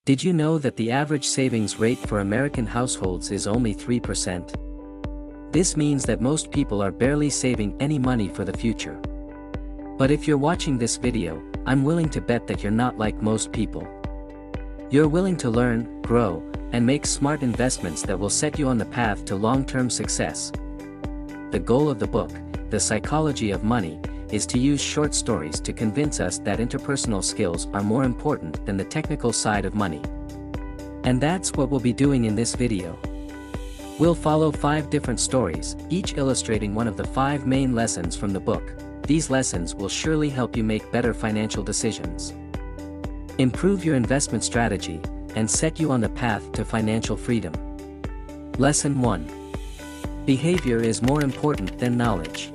Did you know that the average savings rate for American households is only 3%? This means that most people are barely saving any money for the future. But if you're watching this video, I'm willing to bet that you're not like most people. You're willing to learn, grow, and make smart investments that will set you on the path to long-term success. The goal of the book, The Psychology of Money, is to use short stories to convince us that interpersonal skills are more important than the technical side of money. And that's what we'll be doing in this video. We'll follow 5 different stories, each illustrating one of the 5 main lessons from the book. These lessons will surely help you make better financial decisions, improve your investment strategy, and set you on the path to financial freedom. Lesson 1. Behavior is more important than knowledge.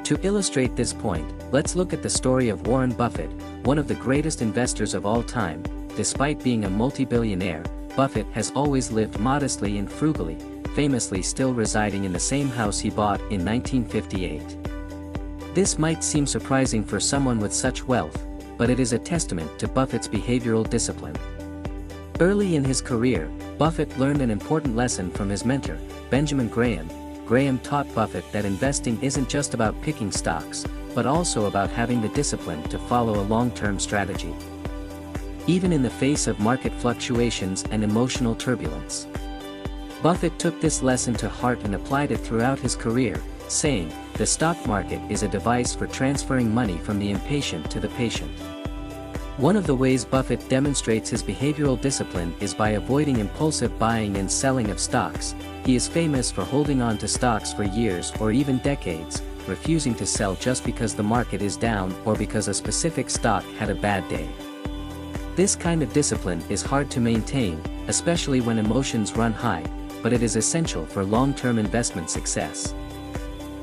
To illustrate this point, let's look at the story of Warren Buffett, one of the greatest investors of all time. Despite being a multi-billionaire, Buffett has always lived modestly and frugally, famously still residing in the same house he bought in 1958. This might seem surprising for someone with such wealth, but it is a testament to Buffett's behavioral discipline. Early in his career, Buffett learned an important lesson from his mentor, Benjamin Graham. Graham taught Buffett that investing isn't just about picking stocks, but also about having the discipline to follow a long-term strategy, even in the face of market fluctuations and emotional turbulence. Buffett took this lesson to heart and applied it throughout his career, saying, "The stock market is a device for transferring money from the impatient to the patient." One of the ways Buffett demonstrates his behavioral discipline is by avoiding impulsive buying and selling of stocks. He is famous for holding on to stocks for years or even decades, refusing to sell just because the market is down or because a specific stock had a bad day. This kind of discipline is hard to maintain, especially when emotions run high, but it is essential for long-term investment success.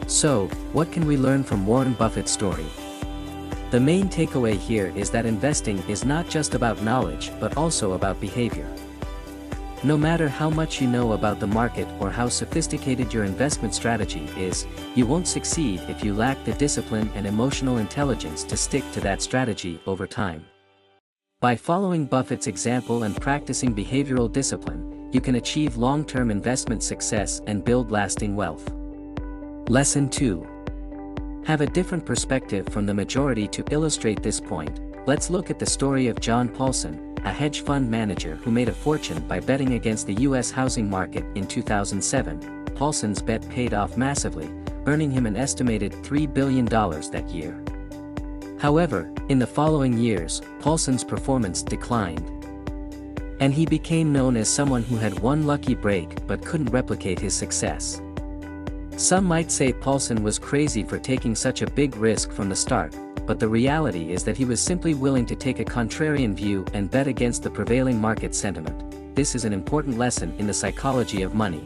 So, what can we learn from Warren Buffett's story? The main takeaway here is that investing is not just about knowledge but also about behavior. No matter how much you know about the market or how sophisticated your investment strategy is, you won't succeed if you lack the discipline and emotional intelligence to stick to that strategy over time. By following Buffett's example and practicing behavioral discipline, you can achieve long-term investment success and build lasting wealth. Lesson 2. Have a different perspective from the majority. To illustrate this point, let's look at the story of John Paulson, a hedge fund manager who made a fortune by betting against the U.S. housing market in 2007. Paulson's bet paid off massively, earning him an estimated $3 billion that year. However, in the following years, Paulson's performance declined, and he became known as someone who had one lucky break but couldn't replicate his success. Some might say Paulson was crazy for taking such a big risk from the start, but the reality is that he was simply willing to take a contrarian view and bet against the prevailing market sentiment. This is an important lesson in the psychology of money.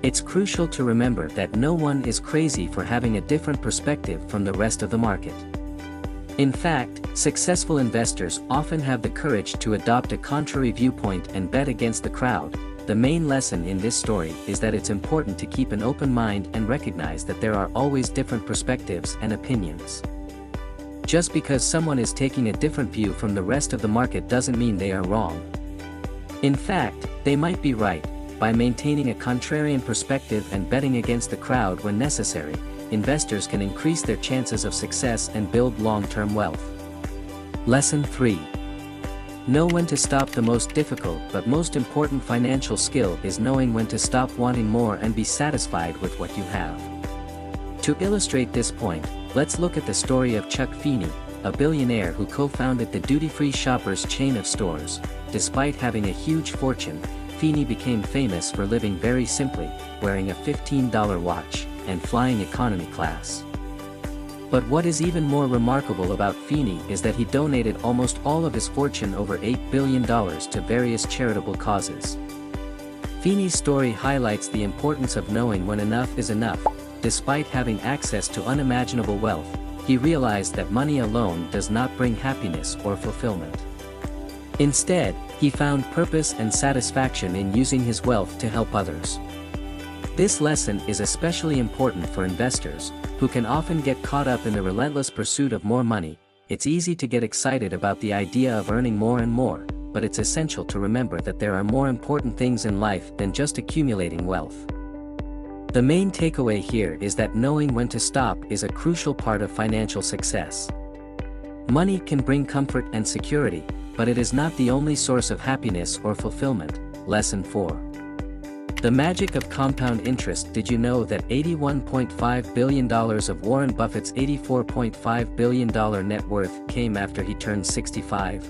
It's crucial to remember that no one is crazy for having a different perspective from the rest of the market. In fact, successful investors often have the courage to adopt a contrary viewpoint and bet against the crowd. The main lesson in this story is that it's important to keep an open mind and recognize that there are always different perspectives and opinions. Just because someone is taking a different view from the rest of the market doesn't mean they are wrong. In fact, they might be right. By maintaining a contrarian perspective and betting against the crowd when necessary, investors can increase their chances of success and build long-term wealth. Lesson 3. Know when to stop. The most difficult but most important financial skill is knowing when to stop wanting more and be satisfied with what you have. To illustrate this point, let's look at the story of Chuck Feeney, a billionaire who co-founded the duty-free Shoppers chain of stores. Despite having a huge fortune, Feeney became famous for living very simply, wearing a $15 watch, and flying economy class. But what is even more remarkable about Feeney is that he donated almost all of his fortune, over $8 billion, to various charitable causes. Feeney's story highlights the importance of knowing when enough is enough. Despite having access to unimaginable wealth, he realized that money alone does not bring happiness or fulfillment. Instead, he found purpose and satisfaction in using his wealth to help others. This lesson is especially important for investors, who can often get caught up in the relentless pursuit of more money. It's easy to get excited about the idea of earning more and more, but it's essential to remember that there are more important things in life than just accumulating wealth. The main takeaway here is that knowing when to stop is a crucial part of financial success. Money can bring comfort and security, but it is not the only source of happiness or fulfillment. Lesson 4. The magic of compound interest. Did you know that $81.5 billion of Warren Buffett's $84.5 billion net worth came after he turned 65?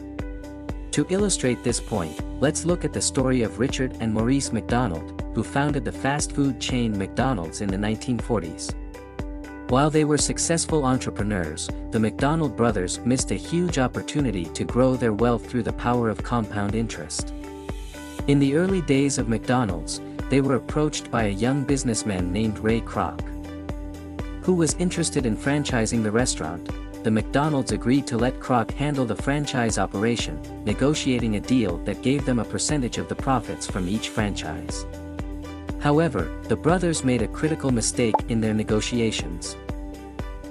To illustrate this point, let's look at the story of Richard and Maurice McDonald, who founded the fast food chain McDonald's in the 1940s. While they were successful entrepreneurs, the McDonald brothers missed a huge opportunity to grow their wealth through the power of compound interest. In the early days of McDonald's, they were approached by a young businessman named Ray Kroc, who was interested in franchising the restaurant. The McDonald's agreed to let Kroc handle the franchise operation, negotiating a deal that gave them a percentage of the profits from each franchise. However, the brothers made a critical mistake in their negotiations.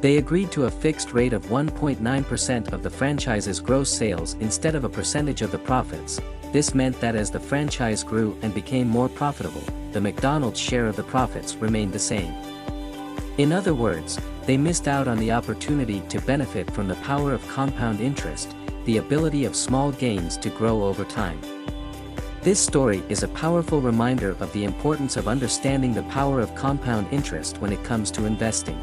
They agreed to a fixed rate of 1.9% of the franchise's gross sales instead of a percentage of the profits. This meant that as the franchise grew and became more profitable, the McDonald's share of the profits remained the same. In other words, they missed out on the opportunity to benefit from the power of compound interest, the ability of small gains to grow over time. This story is a powerful reminder of the importance of understanding the power of compound interest when it comes to investing.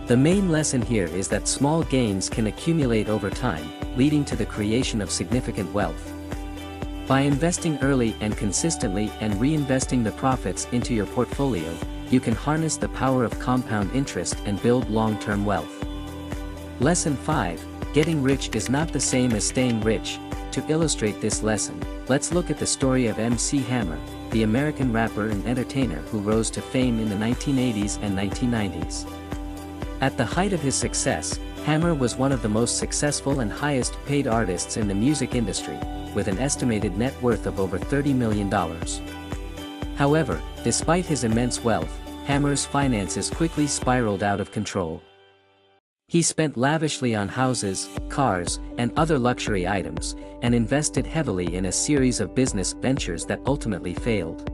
The main lesson here is that small gains can accumulate over time, leading to the creation of significant wealth. By investing early and consistently and reinvesting the profits into your portfolio, you can harness the power of compound interest and build long-term wealth. Lesson 5. Getting rich is not the same as staying rich. To illustrate this lesson, let's look at the story of MC Hammer, the American rapper and entertainer who rose to fame in the 1980s and 1990s. At the height of his success, Hammer was one of the most successful and highest-paid artists in the music industry, with an estimated net worth of over $30 million. However, despite his immense wealth, Hammer's finances quickly spiraled out of control. He spent lavishly on houses, cars, and other luxury items, and invested heavily in a series of business ventures that ultimately failed.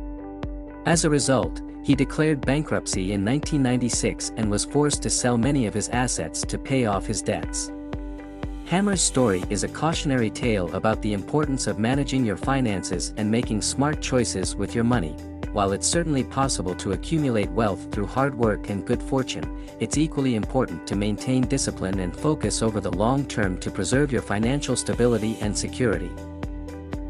As a result, he declared bankruptcy in 1996 and was forced to sell many of his assets to pay off his debts. Hammer's story is a cautionary tale about the importance of managing your finances and making smart choices with your money. While it's certainly possible to accumulate wealth through hard work and good fortune, it's equally important to maintain discipline and focus over the long term to preserve your financial stability and security.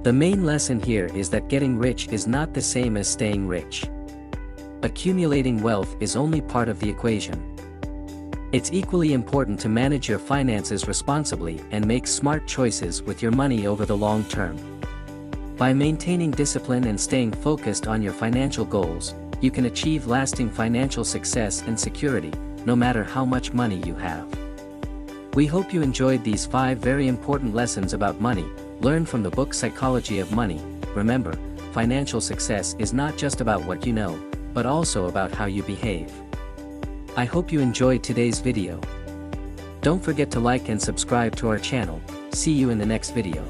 The main lesson here is that getting rich is not the same as staying rich. Accumulating wealth is only part of the equation. It's equally important to manage your finances responsibly and make smart choices with your money over the long term. By maintaining discipline and staying focused on your financial goals, you can achieve lasting financial success and security, no matter how much money you have. We hope you enjoyed these 5 very important lessons about money, learned from the book Psychology of Money. Remember, financial success is not just about what you know, but also about how you behave. I hope you enjoyed today's video. Don't forget to like and subscribe to our channel. See you in the next video.